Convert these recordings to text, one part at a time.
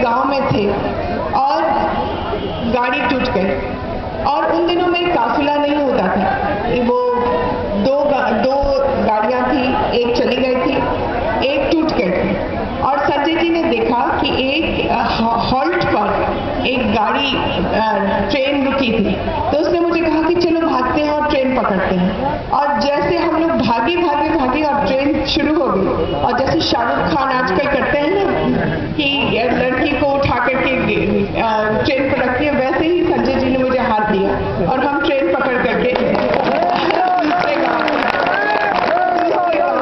गांव में थे और गाड़ी टूट गई। और उन दिनों में काफिला नहीं होता था, वो दो गाड़ियां थी, एक चली गई थी, एक टूट गई थी। और संजय जी ने देखा कि एक हॉल्ट पर एक गाड़ी ट्रेन रुकी थी, तो उसने मुझे कहा कि चलो भागते हैं और ट्रेन पकड़ते हैं। और जैसे हम लोग भागे भागे भागे और ट्रेन शुरू हो गई, और जैसे शाहरुख खान आजकल करते हैं ना कि लड़की को उठा करके ट्रेन पर रखती है, वैसे ही संजय जी ने मुझे हाथ दिया और हम ट्रेन पकड़ करके दूसरे गांव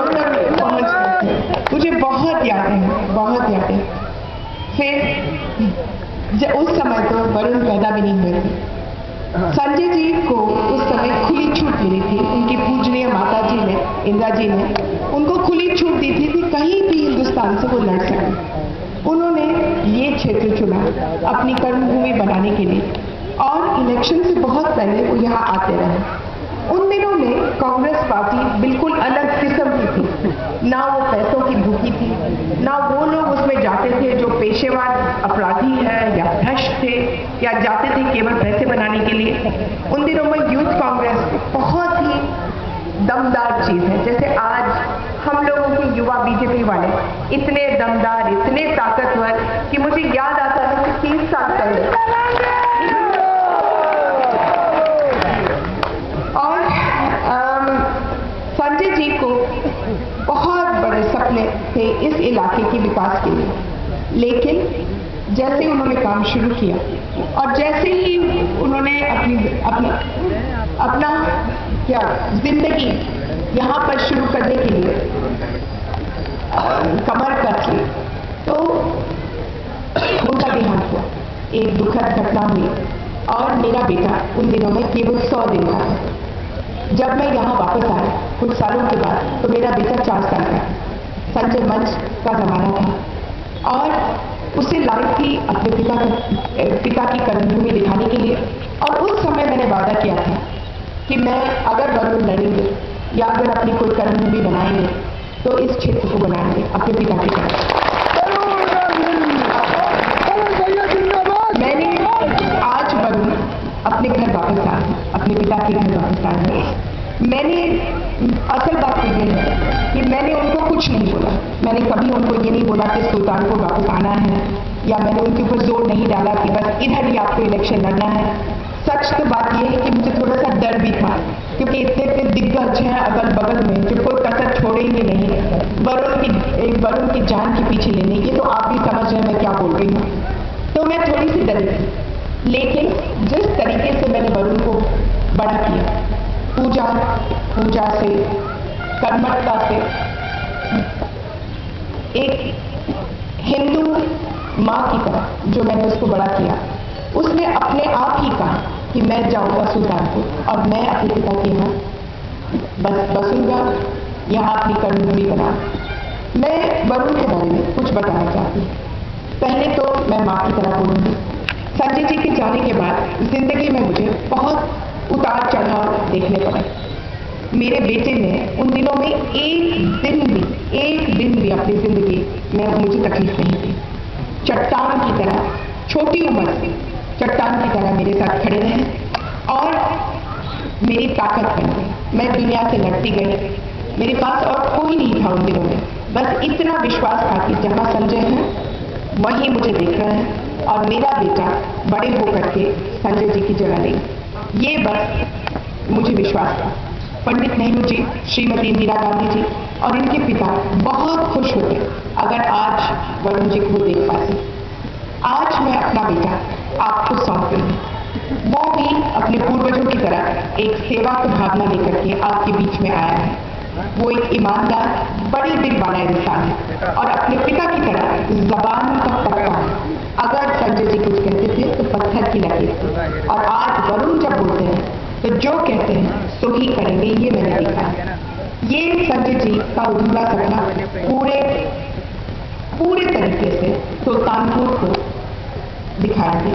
तक पहुंच गए। मुझे बहुत यादें हैं, बहुत यादें। फिर उस समय तो वरुण पैदा भी नहीं हुए थे। संजय जी को उस समय खुली छूट मिली थी, उनकी पूजनीय माता जी ने, इंदिरा जी ने उनको खुली छूट दी थी कि कहीं भी हिंदुस्तान से वो लड़ सके। उन्होंने ये क्षेत्र चुना अपनी कर्मभूमि बनाने के लिए, और इलेक्शन से बहुत पहले वो यहाँ आते रहे। उन दिनों में कांग्रेस पार्टी बिल्कुल अलग किस्म की थी, ना वो पैसों की भूखी थी, ना वो लोग उसमें जाते थे जो पेशेवर अपराधी है या भ्रष्ट थे, या जाते थे केवल पैसे बनाने के लिए। उन दिनों में यूथ कांग्रेस बहुत ही दमदार चीज है। जैसे आज हम लोगों के युवा बीजेपी वाले इतने दमदार, इतने ताकतवर कि मुझे याद आता है कि 30 साल पहले संजय जी को बहुत बड़े सपने थे इस इलाके के विकास के लिए। लेकिन जैसे उन्होंने काम शुरू किया और जैसे ही उन्होंने अपना क्या जिंदगी यहाँ पर शुरू करने के लिए कमर कस ली, तो उनका देहांत हुआ। एक दुखद घटना हुई और मेरा बेटा उन दिनों में केवल 100 दिन का था। जब मैं यहाँ वापस आई कुछ सालों के बाद, तो मेरा बेटा 4 साल का था। संजय मंच का जमाना था और उसे लाई थी अपने पिता की कर्मभूमि दिखाने के लिए। और उस समय मैंने वादा किया था कि मैं अगर वरुण लड़ेंगे या अगर अपनी कोई कर्मभूमि बनाएंगे तो इस क्षेत्र को बनाएंगे अपने पिता की तरह। मैंने आज वरुण अपने घर वापस आ गए, अपने पिता के घर वापस आ गए। मैंने असल बात ये है कि मैंने उनको कुछ नहीं बोला। मैंने कभी उनको ये नहीं बोला कि सुल्तान को वापस आना है, या मैंने उनके ऊपर जोर नहीं डाला कि बस इधर ही आपको इलेक्शन लड़ना है। सच तो बात यह है कि मुझे थोड़ा सा डर भी था, क्योंकि इतने दिग्गज हैं अगल बगल में जो कोई कसर छोड़ेंगे नहीं वरुण की जान के पीछे लेने की। तो आप भी समझ रहे हैं मैं क्या बोल रही हूँ। तो मैं थोड़ी सी डरी थी, लेकिन जिस तरीके से मैंने वरुण को बड़ा किया, पूजा से, कर्मठता से, एक हिंदू माँ की तरह जो मैंने उसको बड़ा किया, उसने अपने आप ही कहा कि मैं जाऊंगा सुल्तानपुर और मैं अपने पिता के यहाँ बसूंगा, यहाँ अपनी कर्मभूमि बना। मैं वरुण के बारे में कुछ बताना चाहती हूँ। पहले तो मैं माँ की तरह बोलूँगी। संजय जी के जाने के बाद जिंदगी में मुझे बहुत उतार चढ़ाव देखने पड़े। मेरे बेटे ने उन दिनों में एक दिन भी अपनी जिंदगी में मुझे तकलीफ नहीं दी। चट्टान की तरह, छोटी उम्र से चट्टान की तरह मेरे साथ खड़े रहे और मेरी ताकत बन गई। मैं दुनिया से लड़ती गई। मेरे पास और कोई नहीं था उन दिनों में, बस इतना विश्वास था कि जहाँ संजय है वहीं मुझे देख रहे हैं और मेरा बेटा बड़े होकर के संजय जी की जगह लेंगे। ये बस मुझे विश्वास था। पंडित नेहरू जी, श्रीमती इंदिरा गांधी जी और इनके पिता बहुत खुश होते अगर आज वरुण जी को देख पाते। आज मैं अपना बेटा आपको सौंप रही हूँ। वो भी अपने पूर्वजों की तरह एक सेवा की भावना लेकर के आपके बीच में आया है। वो एक ईमानदार, बड़े दिल वाला इंसान है और अपने पिता की तरह जबान का पक्का है। अगर संजय जी कुछ कहते थे तो पत्थर की लकीर, और आज वरुण जब बोलते हैं तो जो कहते हैं तो ही करेंगे। ये मैंने देखा है। ये संजय जी का अधूरा सपना पूरे तरीके से सुल्तानपुर को दिखाएंगे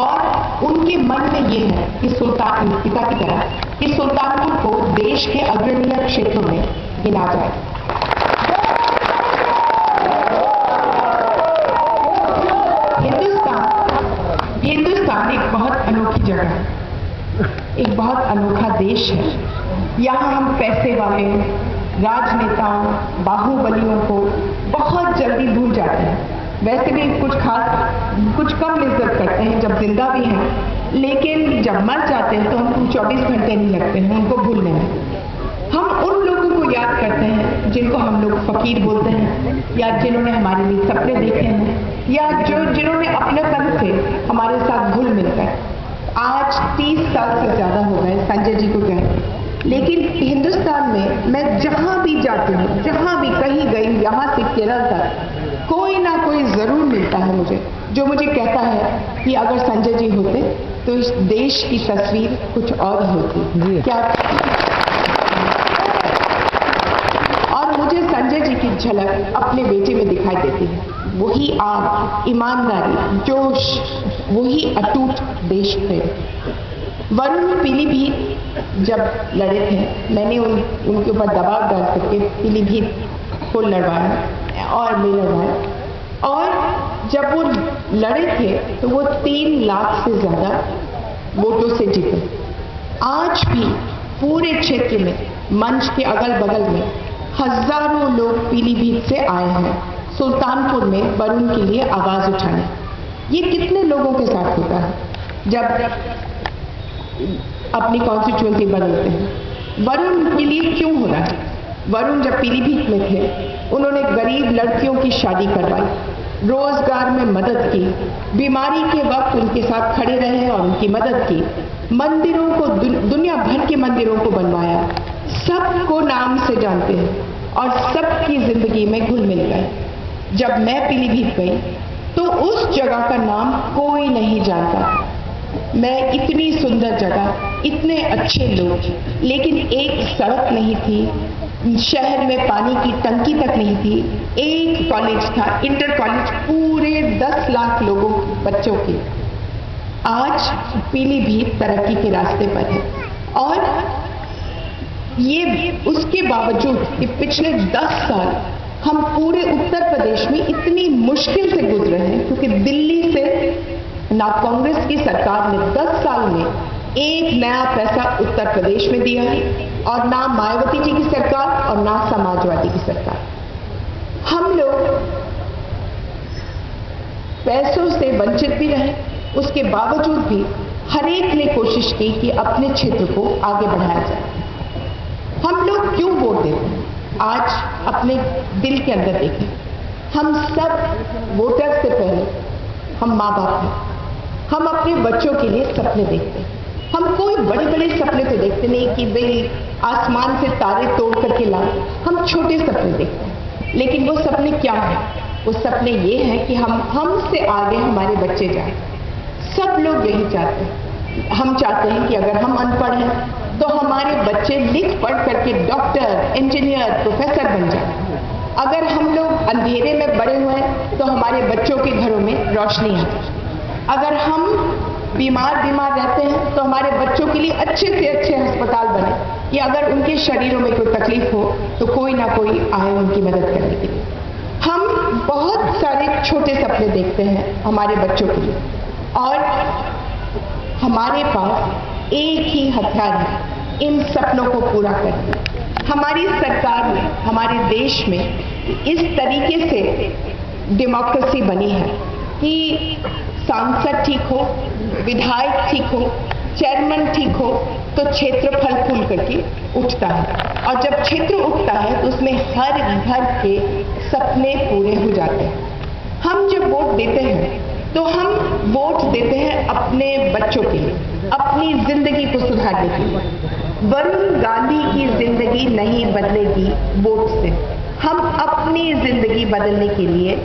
और उनके मन में ये है कि पिता की तरह कि सुल्तानपुर को देश के अग्रणीय क्षेत्रों में गिना जाए। जगह एक बहुत अनोखा देश है। यहाँ हम पैसे वाले राजनेताओं, बाहुबलियों को बहुत जल्दी भूल जाते हैं। वैसे भी कुछ कम इज्जत करते हैं जब जिंदा भी हैं, लेकिन जब मर जाते हैं तो हमको 24 घंटे नहीं लगते हैं उनको भूलने में। हम उन लोगों को याद करते हैं जिनको हम लोग फकीर बोलते हैं, या जिन्होंने हमारे लिए सपने देखे हैं, या जिन्होंने अपनेपन से हमारे साथ घुल मिलकर। आज 30 साल से ज़्यादा हो गए संजय जी को गए, लेकिन हिंदुस्तान में मैं जहाँ भी जाती हूँ, जहाँ भी कहीं गई, यहाँ से केरल तक, कोई ना कोई ज़रूर मिलता है मुझे, जो मुझे कहता है कि अगर संजय जी होते तो इस देश की तस्वीर कुछ और होती। क्या और मुझे संजय जी की झलक अपने बेटे में दिखाई देती है। वही आग, ईमानदारी, जोश, वही अटूट देश प्रेम। वरुण पीलीभीत जब लड़े थे, मैंने उनके ऊपर दबाव डाल करके पीलीभीत को लड़वाया और मैं लड़वाया, और जब वो लड़े थे तो वो 3 लाख से ज़्यादा वोटों से जीते। आज भी पूरे क्षेत्र में, मंच के अगल बगल में हजारों लोग पीलीभीत से आए हैं सुल्तानपुर में वरुण के लिए आवाज उठाने। ये कितने लोगों के साथ होता है जब अपनी कॉन्स्टिट्यूएंसी बदलते हैं। वरुण के लिए क्यों हो रहा है? वरुण जब पीलीभीत में थे, उन्होंने गरीब लड़कियों की शादी करवाई, रोजगार में मदद की, बीमारी के वक्त उनके साथ खड़े रहे और उनकी मदद की, मंदिरों को, दुनिया भर के मंदिरों को बनवाया, सबको नाम से जानते हैं और सबकी जिंदगी में घुल मिल गए। जब मैं पीलीभीत गई तो उस जगह का नाम कोई नहीं जानता। मैं इतनी सुंदर जगह, इतने अच्छे लोग, लेकिन एक सड़क नहीं थी, शहर में पानी की टंकी तक नहीं थी, एक कॉलेज था, इंटर कॉलेज, पूरे 10 लाख लोगों, बच्चों की। आज पीलीभीत तरक्की के रास्ते पर है, और ये उसके बावजूद कि पिछले 10 साल हम पूरे उत्तर प्रदेश में इतनी मुश्किल से गुजरे हैं, क्योंकि दिल्ली से ना कांग्रेस की सरकार ने 10 साल में एक नया पैसा उत्तर प्रदेश में दिया है, और ना मायावती जी की सरकार और ना समाजवादी की सरकार। हम लोग पैसों से वंचित भी रहे, उसके बावजूद भी हर एक ने कोशिश की कि अपने क्षेत्र को आगे बढ़ाया जाए। हम लोग क्यों वोट देते हैं? आज अपने दिल के अंदर देखें, हम सब वोटर से पहले हम माँ बाप हैं। हम अपने बच्चों के लिए सपने देखते हैं। हम कोई बड़े बड़े सपने तो देखते नहीं कि भाई आसमान से तारे तोड़ करके लाए, हम छोटे सपने देखते हैं। लेकिन वो सपने क्या हैं? वो सपने ये हैं कि हमसे आगे हमारे बच्चे जाएं। सब लोग यही चाहते हैं। हम चाहते हैं कि अगर हम अनपढ़ हैं तो हमारे बच्चे लिख पढ़ करके डॉक्टर, इंजीनियर, प्रोफेसर बन जाए। अगर हम लोग अंधेरे में बड़े हुए हैं तो हमारे बच्चों के घरों में रोशनी आए। अगर हम बीमार रहते हैं तो हमारे बच्चों के लिए अच्छे से अच्छे अस्पताल बने, कि अगर उनके शरीरों में कोई तकलीफ हो तो कोई ना कोई आए उनकी मदद करने के लिए। हम बहुत सारे छोटे सपने देखते हैं हमारे बच्चों के लिए, और हमारे पास एक ही हथियार है इन सपनों को पूरा करना। हमारी सरकार में, हमारे देश में इस तरीके से डेमोक्रेसी बनी है कि सांसद ठीक हो, विधायक ठीक हो, चेयरमैन ठीक हो, तो क्षेत्रफल खुल करके उठता है, और जब क्षेत्र उठता है तो उसमें हर घर के सपने पूरे हो जाते हैं। हम जब वोट देते हैं तो हम वोट देते हैं अपने बच्चों के लिए, अपनी जिंदगी को सुधारने के लिए। वरुण गांधी की जिंदगी नहीं बदलेगी वोट से। हम अपनी जिंदगी बदलने के लिए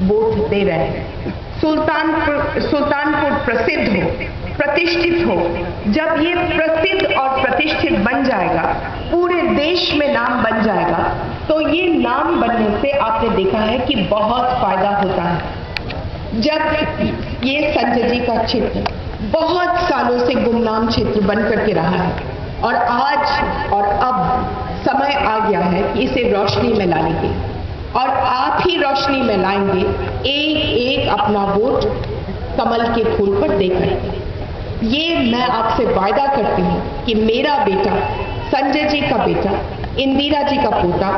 वोट दे रहे हैं। सुल्तानपुर प्रसिद्ध हो, प्रतिष्ठित हो। जब ये प्रसिद्ध और प्रतिष्ठित बन जाएगा, पूरे देश में नाम बन जाएगा, तो ये नाम बनने से आपने देखा है कि बहुत फायदा होता है। जब ये संजय जी का क्षेत्र बहुत सालों से गुमनाम क्षेत्र बन करके रहा है, और आज और अब समय आ गया है कि इसे रोशनी में लाने के, और आप ही रोशनी में लाएंगे एक एक अपना वोट कमल के फूल पर देकर। ये मैं आपसे वायदा करती हूँ कि मेरा बेटा, संजय जी का बेटा, इंदिरा जी का पोता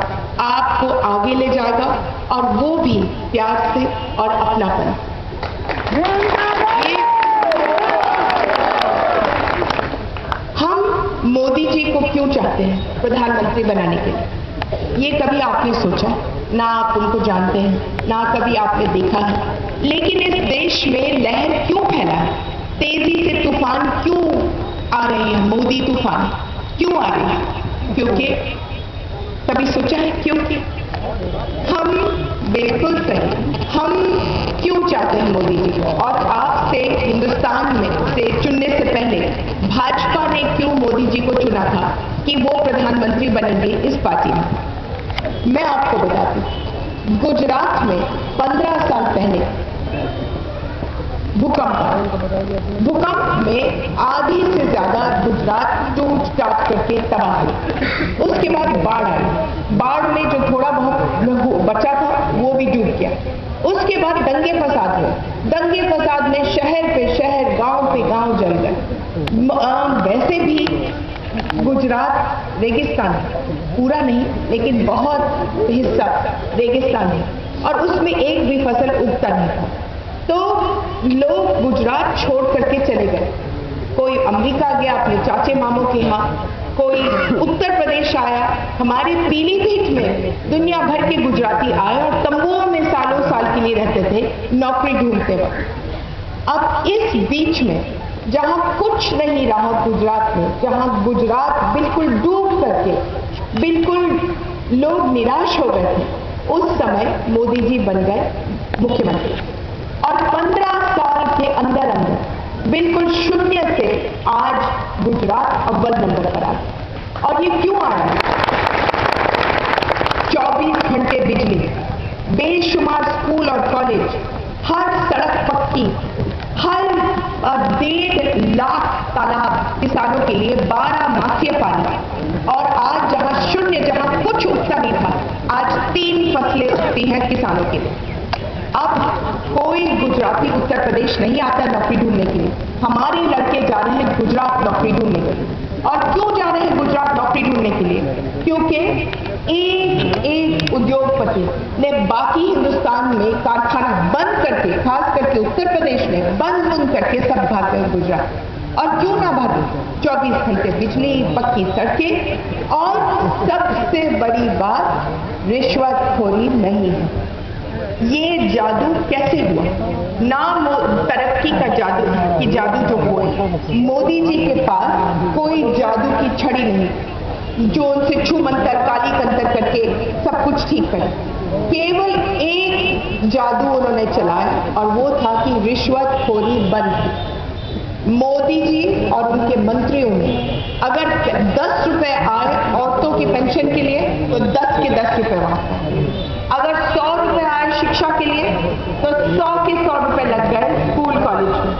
आपको आगे ले जाएगा, और वो भी प्यार से और अपनापन। हम मोदी जी को क्यों चाहते हैं प्रधानमंत्री बनाने के लिए? ये कभी आपने सोचा? ना आप उनको जानते हैं, ना कभी आपने देखा है। लेकिन इस देश में लहर क्यों फैला है? तेजी से तूफान क्यों आ रहे हैं? मोदी तूफान क्यों आ रही है? क्योंकि कभी सोचा है क्योंकि हम बिल्कुल सही, हम क्यों चाहते हैं मोदी जी को? और आपसे हिंदुस्तान में से चुनने से पहले भाजपा ने क्यों मोदी जी को चुना था कि वो प्रधानमंत्री बनेंगे इस पार्टी में? मैं आपको बताती हूँ, गुजरात में 15 साल पहले भूकंप में आधी से ज्यादा गुजरात टूट टाट करके तबाह हुई। उसके बाद बाढ़ आई, बाढ़ में जो थोड़ा बहुत बचा था वो भी डूब गया। उसके बाद दंगे फसाद हुए, दंगे फसाद में शहर पे शहर, गांव पे गांव जल गए। वैसे भी गुजरात रेगिस्तान है, पूरा नहीं लेकिन बहुत हिस्सा रेगिस्तान है, और उसमें एक भी फसल उगता नहीं था। तो लोग गुजरात छोड़ करके चले गए। कोई अमेरिका गया अपने चाचे मामों के यहाँ, कोई उत्तर प्रदेश आया। हमारे पीलीभीत में दुनिया भर के गुजराती आए और तंबुओं में सालों साल के लिए रहते थे नौकरी ढूंढते वक्त। अब इस बीच में जहां कुछ नहीं रहा गुजरात में, जहां गुजरात बिल्कुल डूब करके बिल्कुल लोग निराश हो गए थे, उस समय मोदी जी बन गए मुख्यमंत्री, और 15 साल के अंदर अंदर बिल्कुल शून्य से आज गुजरात अव्वल नंबर पर आ गया। और ये क्यों आया? 24 घंटे बिजली, बेशुमार स्कूल और कॉलेज, हर सड़क पक्की, हर 1.5 लाख तालाब किसानों के लिए, 12 मासीय पानी, और आज जहां शून्य, जहां कुछ उगता नहीं था, आज 3 फसलें उगती हैं किसानों के लिए। अब कोई गुजराती उत्तर प्रदेश नहीं आता नौकरी ढूंढने के लिए। हमारे लड़के जा रहे हैं गुजरात नौकरी ढूंढने के लिए। और क्यों जा रहे हैं गुजरात नौकरी ढूंढने के लिए? क्योंकि एक उद्योगपति ने बाकी हिंदुस्तान में कारखाना बंद करके, खास करके उत्तर प्रदेश में बंद करके सब भाग गए गुजरात। और क्यों ना भागे? 24 घंटे बिजली, पक्की सड़कें, और सबसे बड़ी बात, रिश्वतखोरी नहीं है। ये जादू कैसे हुआ? नाम तरक्की का जादू है कि जादू जो हुआ। मोदी जी के पास कोई जादू की छड़ी नहीं जो उनसे छू मंतर काली कंतर करके सब कुछ ठीक करे। केवल एक जादू उन्होंने चलाया, और वो था कि रिश्वतखोरी बंद की। मोदी जी और उनके मंत्रियों ने अगर 10 रुपए आए औरतों की पेंशन के लिए तो 10 के 10 रुपए वहां। अगर 100 रुपए आए शिक्षा के लिए तो 100 के 100 रुपए लग गए स्कूल कॉलेज में।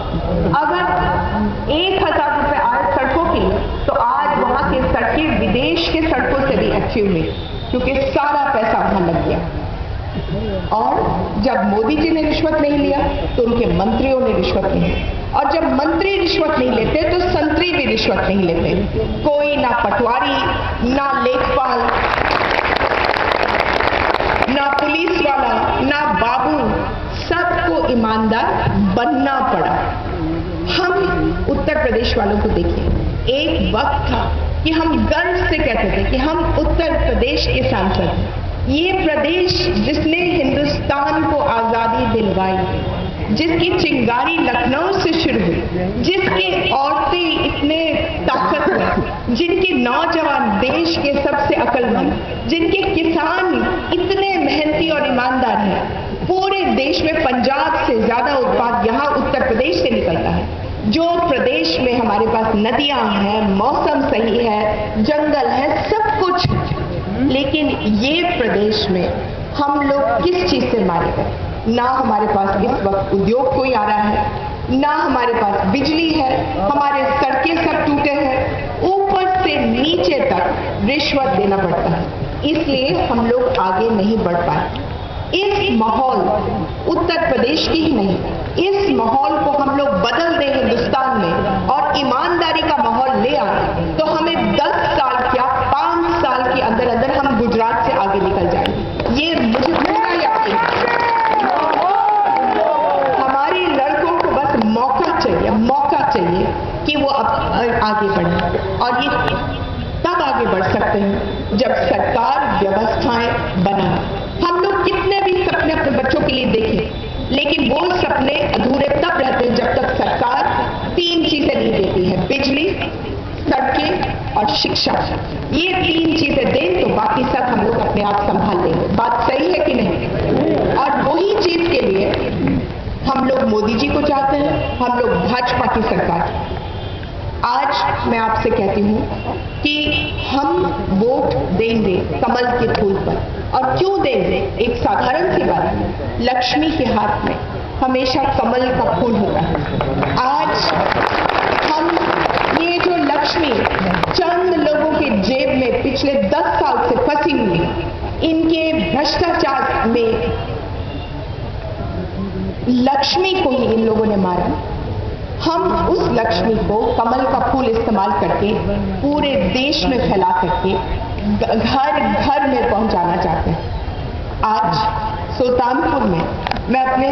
अगर 1000 रुपए आए सड़कों के लिए तो आज वहां की सड़कें विदेश के सड़कों से भी अच्छी हुई, क्योंकि सारा पैसा वहां लग गया। और जब मोदी जी ने रिश्वत नहीं लिया तो उनके मंत्रियों ने रिश्वत नहीं ली, और जब मंत्री रिश्वत नहीं लेते तो संतरी भी रिश्वत नहीं लेते। कोई ना पटवारी, ना लेखपाल, ना पुलिस वाला, ना बाबू, सबको ईमानदार बनना पड़ा। हम उत्तर प्रदेश वालों को देखिए, एक वक्त था कि हम गर्व से कहते थे कि हम उत्तर प्रदेश के सांसद हैं। ये प्रदेश जिसने हिंदुस्तान को आजादी दिलवाई, जिसकी चिंगारी लखनऊ से शुरू हुई, जिसके औरतें इतने ताकतवर, जिनके नौजवान देश के सबसे अक्लमंद, जिनके किसान इतने मेहनती और ईमानदार हैं। पूरे देश में पंजाब से ज्यादा उत्पाद यहाँ उत्तर प्रदेश से निकलता है। जो प्रदेश में हमारे पास नदियां हैं, मौसम सही है, जंगल है, सब कुछ, लेकिन ये प्रदेश में हम लोग किस चीज से मारे गए? ना हमारे पास इस वक्त उद्योग कोई आ रहा है, ना हमारे पास बिजली है, हमारे सड़कें सब टूटे हैं, ऊपर से नीचे तक रिश्वत देना पड़ता है, इसलिए हम लोग आगे नहीं बढ़ पाए। इस माहौल उत्तर प्रदेश की ही नहीं, इस माहौल को हम लोग बदल दें हिंदुस्तान में, और कि वो अब आगे बढ़े। और ये तब आगे बढ़ सकते हैं जब सरकार व्यवस्थाएं बनाए। हम लोग कितने भी सपने अपने बच्चों के लिए देखें, लेकिन वो सपने अधूरे तब रहते हैं जब तक सरकार 3 चीजें नहीं देती है, बिजली, सड़कें और शिक्षा। ये 3 चीजें दें तो बाकी सब हम लोग अपने आप संभाल लेंगे। बात सही है कि नहीं? और वही चीज के लिए हम लोग मोदी जी को चाहते हैं, हम लोग भाजपा की सरकार। आज मैं आपसे कहती हूं कि हम वोट देंगे कमल के फूल पर। और क्यों देंगे? एक साधारण सी बात है, लक्ष्मी के हाथ में हमेशा कमल का फूल होता है। आज हम ये जो लक्ष्मी चंद लोगों के जेब में पिछले 10 साल से फंसी हुई है, इनके भ्रष्टाचार में लक्ष्मी को ही इन लोगों ने मारा। हम उस लक्ष्मी को कमल का फूल इस्तेमाल करके पूरे देश में फैला करके घर घर में पहुंचाना चाहते हैं। आज सुल्तानपुर में मैं अपने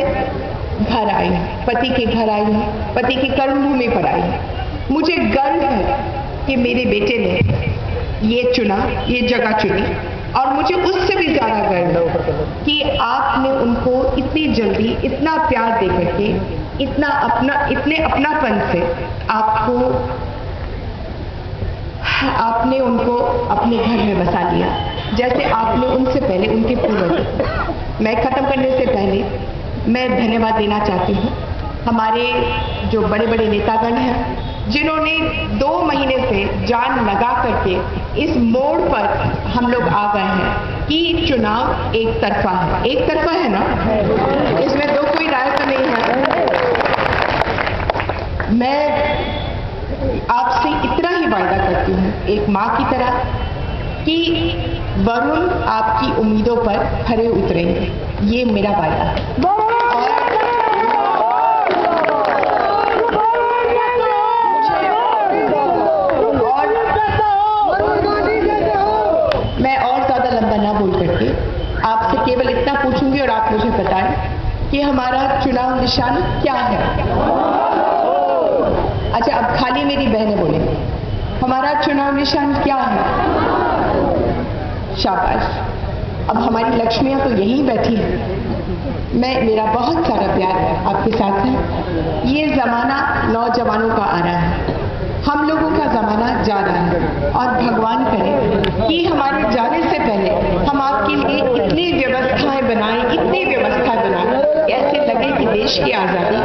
घर आई हूं, पति के घर आई हूं, पति की कर्मभूमि पर आई हूं। मुझे गर्व है कि मेरे बेटे ने ये चुना, ये जगह चुनी। और मुझे उससे भी ज्यादा गर्व है कि आपने उनको इतनी जल्दी इतना प्यार दे करके, इतने अपनापन से आपने उनको अपने घर में बसा लिया, जैसे आपने उनसे पहले उनके पूर्वज। मैं खत्म करने से पहले मैं धन्यवाद देना चाहती हूँ हमारे जो बड़े बड़े नेतागण हैं, जिन्होंने 2 महीने से जान लगा करके इस मोड़ पर हम लोग आ गए हैं कि चुनाव एक तरफा है। एक तरफा है ना? इसमें दो कोई राय तो नहीं है। मैं आपसे इतना ही वायदा करती हूँ एक माँ की तरह कि वरुण आपकी उम्मीदों पर खरे उतरेंगे। ये मेरा वायदा है। मैं और ज्यादा लंबा ना बोल करके आपसे केवल इतना पूछूंगी और आप मुझे बताएं कि हमारा चुनाव निशान क्या है। अच्छा, अब खाली मेरी बहनें बोलेंगी, हमारा चुनाव निशान क्या है? शाबाश। अब हमारी लक्ष्मियां तो यहीं बैठी हैं। मेरा बहुत सारा प्यार आपके साथ है। ये जमाना नौजवानों का आ रहा है, हम लोगों का जमाना जा रहा है। और भगवान करे कि हमारे जाने से पहले हम आपके लिए इतनी व्यवस्थाएं बनाएं, ऐसे लगे कि देश की आजादी